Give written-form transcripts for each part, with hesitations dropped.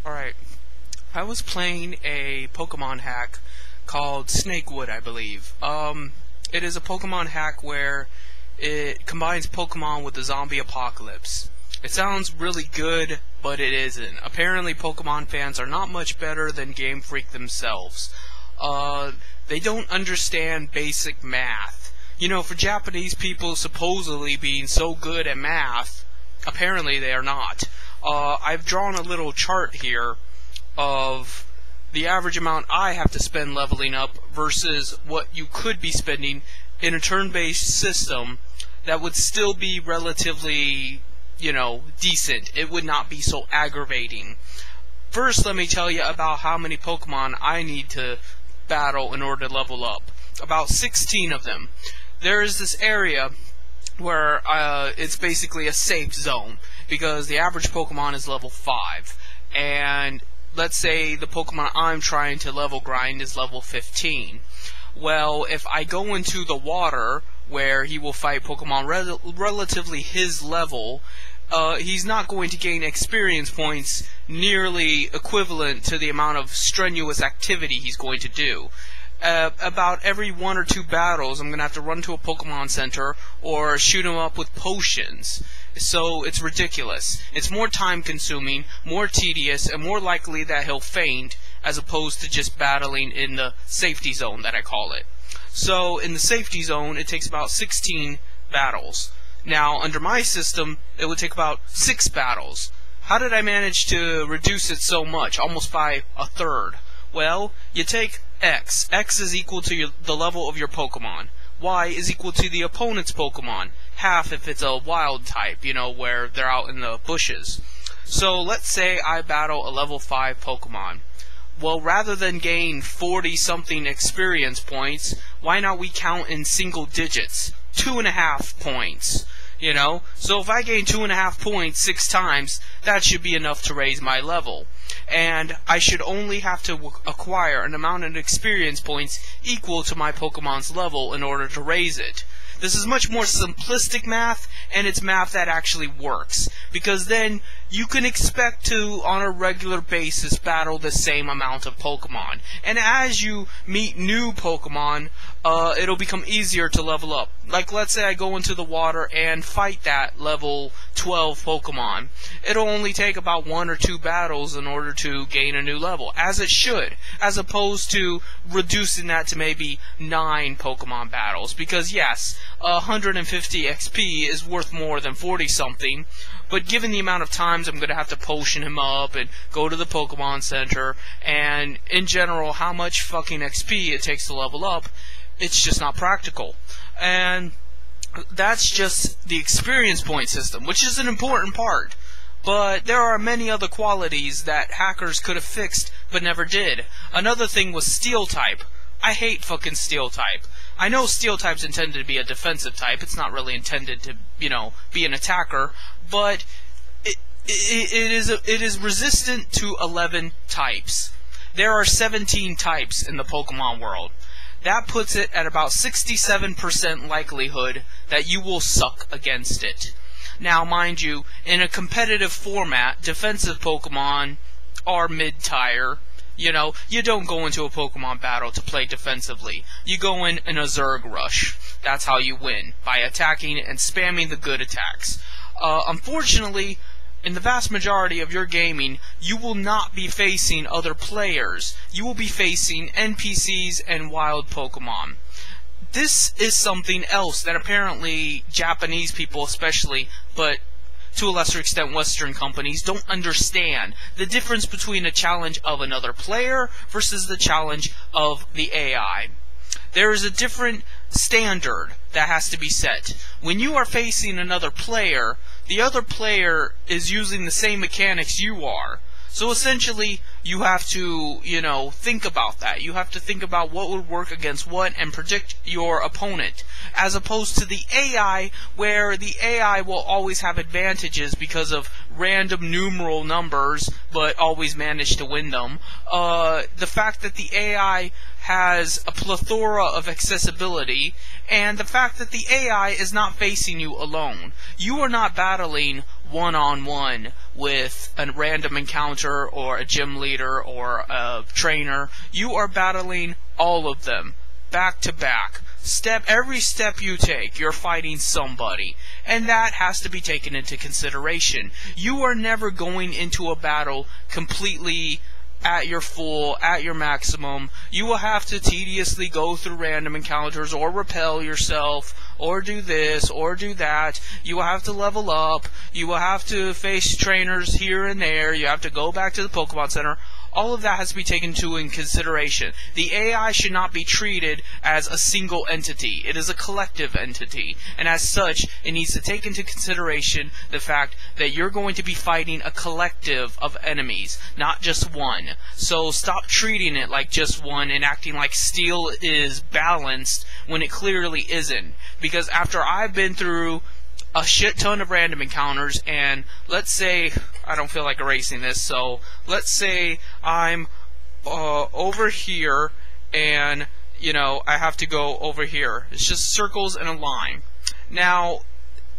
Alright, I was playing a Pokemon hack called Snakewood, I believe. It is a Pokemon hack where it combines Pokemon with the zombie apocalypse. It sounds really good, but it isn't. Apparently Pokemon fans are not much better than Game Freak themselves. They don't understand basic math. You know, for Japanese people supposedly being so good at math, apparently they are not. I've drawn a little chart here of the average amount I have to spend leveling up versus what you could be spending in a turn-based system that would still be relatively, you know, decent. It would not be so aggravating. First, let me tell you about how many Pokemon I need to battle in order to level up. About 16 of them. There is this area where it's basically a safe zone, because the average Pokemon is level 5, and let's say the Pokemon I'm trying to level grind is level 15. Well, if I go into the water, where he will fight Pokemon relatively his level, he's not going to gain experience points nearly equivalent to the amount of strenuous activity he's going to do. About every 1 or 2 battles, I'm going to have to run to a Pokemon Center or shoot him up with potions. So it's ridiculous. It's more time consuming, more tedious, and more likely that he'll faint as opposed to just battling in the safety zone that I call it. So in the safety zone, it takes about 16 battles. Now, under my system, it would take about 6 battles. How did I manage to reduce it so much, almost by a third? Well, you take X. X is equal to the level of your Pokemon. Y is equal to the opponent's Pokemon. Half if it's a wild type, you know, where they're out in the bushes. So let's say I battle a level 5 Pokemon. Well, rather than gain 40-something experience points, why not we count in single digits? 2.5 points. You know? So if I gain 2.5 points 6 times, that should be enough to raise my level. And I should only have to acquire an amount of experience points equal to my Pokemon's level in order to raise it. This is much more simplistic math, and it's math that actually works. Because then you can expect to, on a regular basis, battle the same amount of Pokemon. And as you meet new Pokemon, it'll become easier to level up. Like, let's say I go into the water and fight that level 12 Pokemon. It'll only take about 1 or 2 battles in order to gain a new level, as it should, as opposed to reducing that to maybe 9 Pokemon battles. Because yes, 150 XP is worth more than 40-something, but given the amount of times I'm going to have to potion him up and go to the Pokemon Center, and in general how much fucking XP it takes to level up, it's just not practical. And that's just the experience point system, which is an important part. But there are many other qualities that hackers could have fixed but never did. Another thing was Steel type. I hate fucking Steel type. I know Steel type's intended to be a defensive type. It's not really intended to, you know, be an attacker, but it is resistant to 11 types. There are 17 types in the Pokemon world. That puts it at about 67% likelihood that you will suck against it. Now, mind you, in a competitive format, defensive Pokemon are mid-tier. You know, you don't go into a Pokemon battle to play defensively. You go in a Zerg rush. That's how you win, by attacking and spamming the good attacks. Unfortunately, in the vast majority of your gaming, you will not be facing other players. You will be facing NPCs and wild Pokemon. This is something else that apparently Japanese people especially, but to a lesser extent Western companies, don't understand. The difference between a challenge of another player versus the challenge of the AI. There is a different standard that has to be set. When you are facing another player, the other player is using the same mechanics you are. So essentially, you have to, you know, think about that. You have to think about what would work against what and predict your opponent. As opposed to the AI, where the AI will always have advantages because of random numeral numbers, but always manage to win them. The fact that the AI has a plethora of accessibility, and the fact that the AI is not facing you alone. You are not battling one-on-one with a random encounter or a gym leader or a trainer. You are battling all of them, back to back. Every step you take, you're fighting somebody, and that has to be taken into consideration. You are never going into a battle completely at your full, at your maximum. You will have to tediously go through random encounters or repel yourself or do this or do that. You will have to level up. You will have to face trainers here and there. You have to go back to the Pokemon Center. All of that has to be taken into consideration. The AI should not be treated as a single entity. It is a collective entity, and as such, it needs to take into consideration the fact that you're going to be fighting a collective of enemies, not just one. So stop treating it like just one and acting like Steel is balanced when it clearly isn't. Because after I've been through a shit ton of random encounters, and let's say, I don't feel like erasing this, so let's say I'm over here, and, you know, I have to go over here. It's just circles and a line. Now,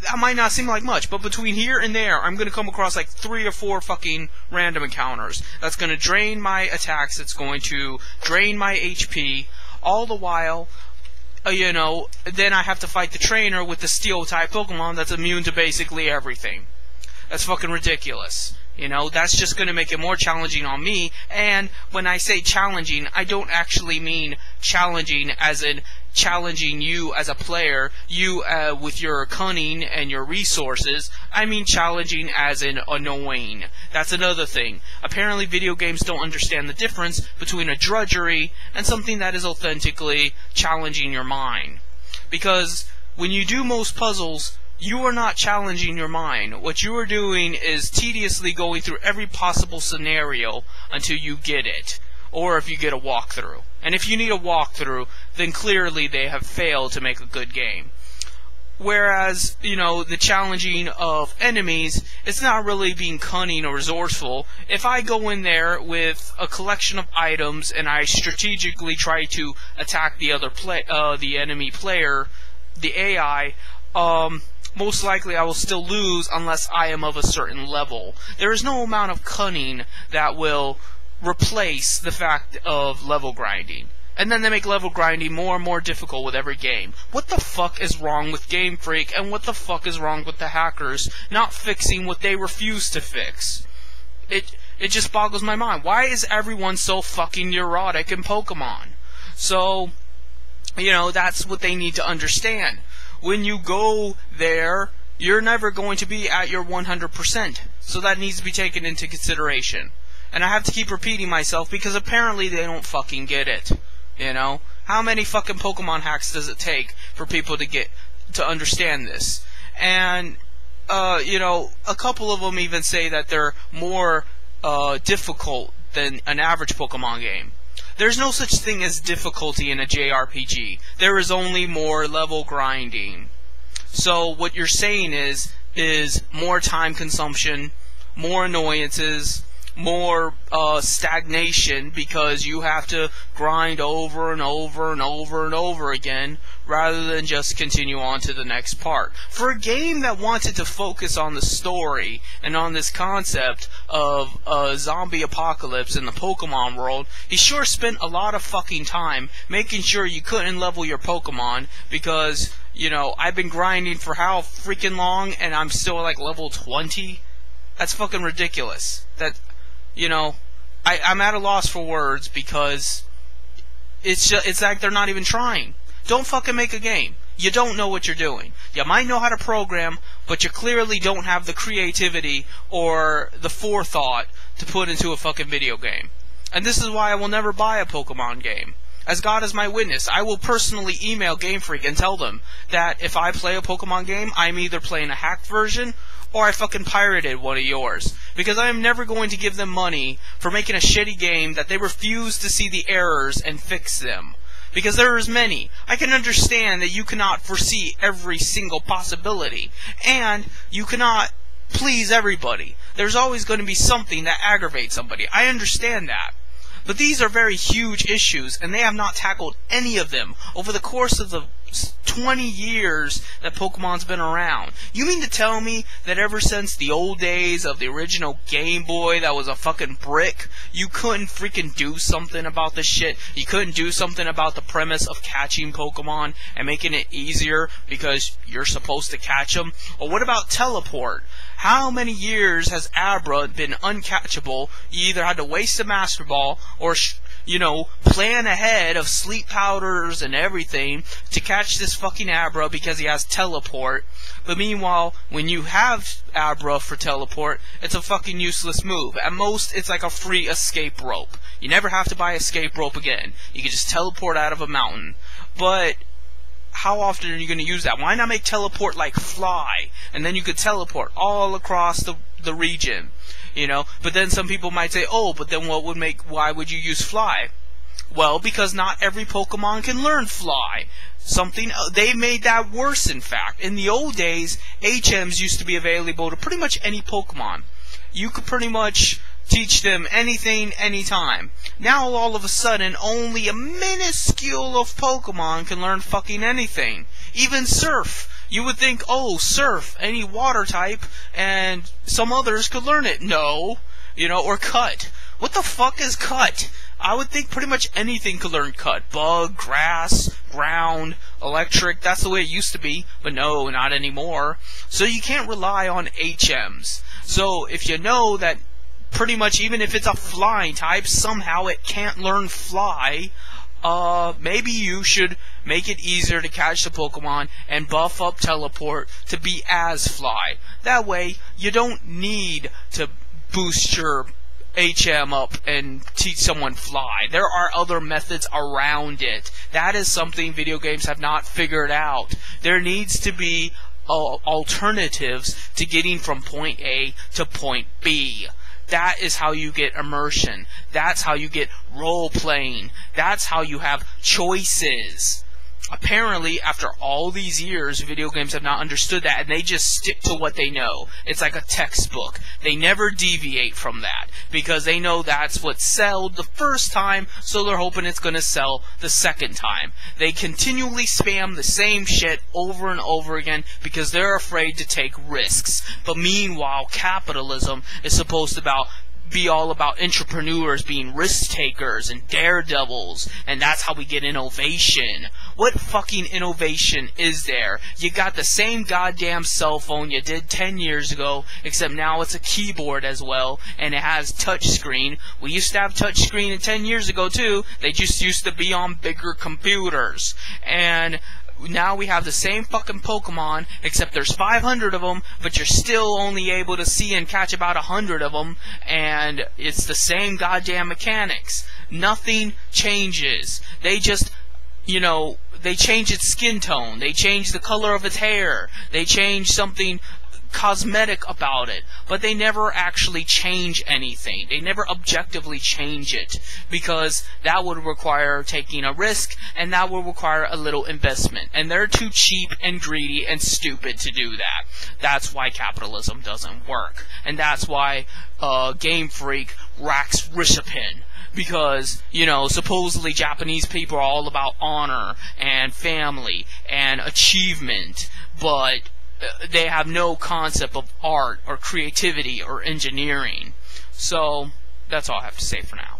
that might not seem like much, but between here and there, I'm going to come across like 3 or 4 fucking random encounters. That's going to drain my attacks, it's going to drain my HP, all the while, you know, then I have to fight the trainer with the Steel-type Pokemon that's immune to basically everything. That's fucking ridiculous. You know, that's just going to make it more challenging on me, and when I say challenging, I don't actually mean challenging as in challenging you as a player, you with your cunning and your resources. I mean challenging as in annoying. That's another thing. Apparently video games don't understand the difference between a drudgery and something that is authentically challenging your mind. Because when you do most puzzles, you are not challenging your mind. What you are doing is tediously going through every possible scenario until you get it. Or if you get a walkthrough. And if you need a walkthrough, then clearly they have failed to make a good game. Whereas, you know, the challenging of enemies, it's not really being cunning or resourceful. If I go in there with a collection of items and I strategically try to attack the other the enemy player, the AI, most likely I will still lose unless I am of a certain level. There is no amount of cunning that will replace the fact of level grinding. And then they make level grinding more and more difficult with every game. What the fuck is wrong with Game Freak, and what the fuck is wrong with the hackers not fixing what they refuse to fix? It just boggles my mind. Why is everyone so fucking neurotic in Pokemon? So, you know, that's what they need to understand. When you go there, you're never going to be at your 100%. So that needs to be taken into consideration. And I have to keep repeating myself because apparently they don't fucking get it. You know? How many fucking Pokemon hacks does it take for people to understand this? And, you know, a couple of them even say that they're more difficult than an average Pokemon game. There's no such thing as difficulty in a JRPG. There is only more level grinding. So what you're saying is more time consumption, more annoyances, more stagnation, because you have to grind over and over and over and over again rather than just continue on to the next part. For a game that wanted to focus on the story and on this concept of a zombie apocalypse in the Pokemon world, he sure spent a lot of fucking time making sure you couldn't level your Pokemon, because, you know, I've been grinding for how freaking long and I'm still like level 20? That's fucking ridiculous. That, you know, I'm at a loss for words, because it's like they're not even trying. Don't fucking make a game. You don't know what you're doing. You might know how to program, but you clearly don't have the creativity or the forethought to put into a fucking video game. And this is why I will never buy a Pokemon game. As God is my witness, I will personally email Game Freak and tell them that if I play a Pokemon game, I'm either playing a hacked version or I fucking pirated one of yours. Because I am never going to give them money for making a shitty game that they refuse to see the errors and fix them. Because there is many. I can understand that you cannot foresee every single possibility. And you cannot please everybody. There's always going to be something that aggravates somebody. I understand that. But these are very huge issues, and they have not tackled any of them over the course of the 20 years that Pokemon's been around. You mean to tell me that ever since the old days of the original Game Boy that was a fucking brick, you couldn't freaking do something about this shit? You couldn't do something about the premise of catching Pokemon and making it easier because you're supposed to catch them? Or what about teleport? How many years has Abra been uncatchable? You either had to waste a Master Ball or plan ahead of sleep powders and everything to catch this fucking Abra because he has teleport. But meanwhile, when you have Abra for teleport, it's a fucking useless move. At most, it's like a free escape rope. You never have to buy escape rope again. You can just teleport out of a mountain. But how often are you going to use that? Why not make teleport like fly? And then you could teleport all across the region. But then some people might say, oh, but then why would you use fly? Well, because not every Pokemon can learn fly. They made that worse, in fact. In the old days, HMs used to be available to pretty much any Pokemon. You could pretty much teach them anything, anytime. Now, all of a sudden, only a minuscule of Pokemon can learn fucking anything. Even Surf. You would think, oh, Surf, any water type, and some others could learn it. No. Or Cut. What the fuck is Cut? I would think pretty much anything could learn Cut. Bug, grass, ground, electric. That's the way it used to be. But no, not anymore. So you can't rely on HMs. So if you know that pretty much even if it's a flying type, somehow it can't learn fly, maybe you should make it easier to catch the Pokemon and buff up teleport to be as fly. That way, you don't need to boost your HM up and teach someone fly. There are other methods around it. That is something video games have not figured out. There needs to be alternatives to getting from point A to point B. That is how you get immersion. That's how you get role-playing. That's how you have choices. Apparently, after all these years, video games have not understood that, and they just stick to what they know. It's like a textbook. They never deviate from that, because they know that's what sold the first time, so they're hoping it's going to sell the second time. They continually spam the same shit over and over again, because they're afraid to take risks. But meanwhile, capitalism is supposed to be all about entrepreneurs being risk takers and daredevils, and that's how we get innovation. What fucking innovation is there? You got the same goddamn cell phone you did 10 years ago, except now it's a keyboard as well, and it has touchscreen. We used to have touchscreen 10 years ago too. They just used to be on bigger computers. And now we have the same fucking Pokemon, except there's 500 of them, but you're still only able to see and catch about 100 of them, and it's the same goddamn mechanics. Nothing changes. They just, they change its skin tone. They change the color of its hair. They change something cosmetic about it, but they never actually change anything. They never objectively change it, because that would require taking a risk, and that would require a little investment, and they're too cheap and greedy and stupid to do that. That's why capitalism doesn't work, and that's why Game Freak racks ricisprin. Because, supposedly Japanese people are all about honor and family and achievement, but they have no concept of art or creativity or engineering. So, that's all I have to say for now.